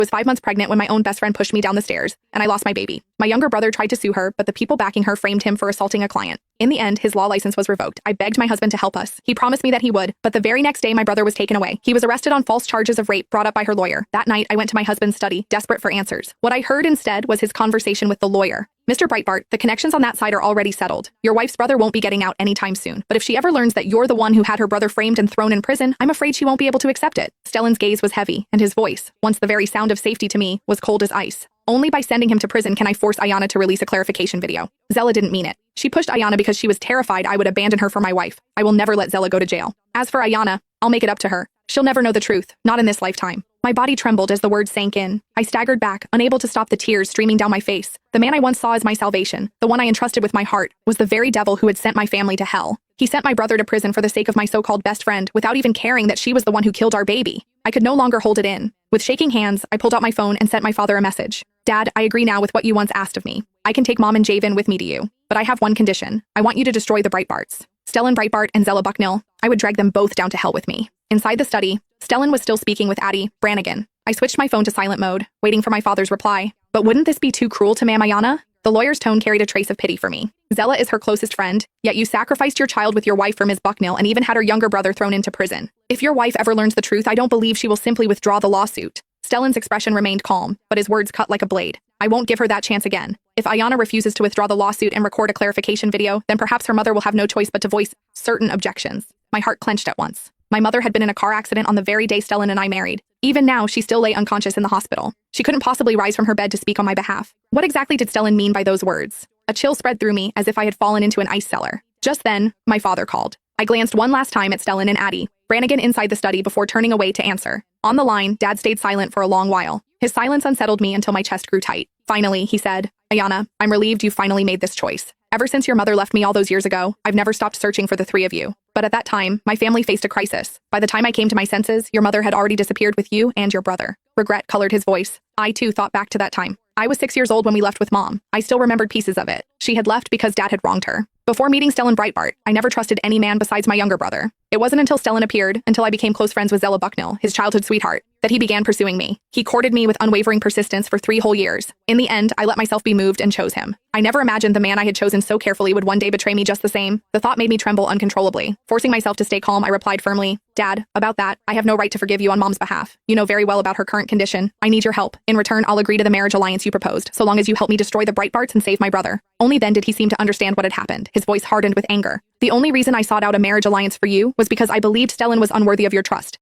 was 5 months pregnant when my own best friend pushed me down the stairs, and I lost my baby. My younger brother tried to sue her, but the people backing her framed him for assaulting a client. In the end, his law license was revoked. I begged my husband to help us. He promised me that he would, but the very next day my brother was taken away. He was arrested on false charges of rape brought up by her lawyer. That night, I went to my husband's study, desperate for answers. What I heard instead was his conversation with the lawyer. Mr. Breitbart, the connections on that side are already settled. Your wife's brother won't be getting out anytime soon. But if she ever learns that you're the one who had her brother framed and thrown in prison, I'm afraid she won't be able to accept it. Stellan's gaze was heavy, and his voice, once the very sound of safety to me, was cold as ice. Only by sending him to prison can I force Ayanna to release a clarification video. Zella didn't mean it. She pushed Ayanna because she was terrified I would abandon her for my wife. I will never let Zella go to jail. As for Ayanna, I'll make it up to her. She'll never know the truth, not in this lifetime. My body trembled as the words sank in. I staggered back, unable to stop the tears streaming down my face. The man I once saw as my salvation, the one I entrusted with my heart, was the very devil who had sent my family to hell. He sent my brother to prison for the sake of my so-called best friend, without even caring that she was the one who killed our baby. I could no longer hold it in. With shaking hands, I pulled out my phone and sent my father a message. Dad, I agree now with what you once asked of me. I can take Mom and Javen with me to you. But I have one condition. I want you to destroy the Breitbarts. Stellan Breitbart and Zella Bucknell. I would drag them both down to hell with me. Inside the study, Stellan was still speaking with Addie Brannigan. I switched my phone to silent mode, waiting for my father's reply. But wouldn't this be too cruel to Ma'am Ayanna? The lawyer's tone carried a trace of pity for me. Zella is her closest friend, yet you sacrificed your child with your wife for Ms. Bucknell and even had her younger brother thrown into prison. If your wife ever learns the truth, I don't believe she will simply withdraw the lawsuit. Stellan's expression remained calm, but his words cut like a blade. I won't give her that chance again. If Ayanna refuses to withdraw the lawsuit and record a clarification video, then perhaps her mother will have no choice but to voice certain objections. My heart clenched at once. My mother had been in a car accident on the very day Stellan and I married. Even now, she still lay unconscious in the hospital. She couldn't possibly rise from her bed to speak on my behalf. What exactly did Stellan mean by those words? A chill spread through me as if I had fallen into an ice cellar. Just then, my father called. I glanced one last time at Stellan and Addie Brannigan inside the study before turning away to answer. On the line, Dad stayed silent for a long while. His silence unsettled me until my chest grew tight. Finally, he said, Ayanna, I'm relieved you finally made this choice. Ever since your mother left me all those years ago, I've never stopped searching for the three of you. But at that time, my family faced a crisis. By the time I came to my senses, your mother had already disappeared with you and your brother. Regret colored his voice. I too thought back to that time. I was 6 years old when we left with Mom. I still remembered pieces of it. She had left because Dad had wronged her. Before meeting Stellan Breitbart, I never trusted any man besides my younger brother. It wasn't until Stellan appeared, until I became close friends with Zella Bucknell, his childhood sweetheart, that he began pursuing me. He courted me with unwavering persistence for 3 whole years. In the end, I let myself be moved and chose him. I never imagined the man I had chosen so carefully would one day betray me just the same. The thought made me tremble uncontrollably. Forcing myself to stay calm, I replied firmly, Dad, about that, I have no right to forgive you on Mom's behalf. You know very well about her current condition. I need your help. In return, I'll agree to the marriage alliance you proposed, so long as you help me destroy the Breitbarts and save my brother. Only then did he seem to understand what had happened. His voice hardened with anger. The only reason I sought out a marriage alliance for you was because I believed Stellan was unworthy of your trust.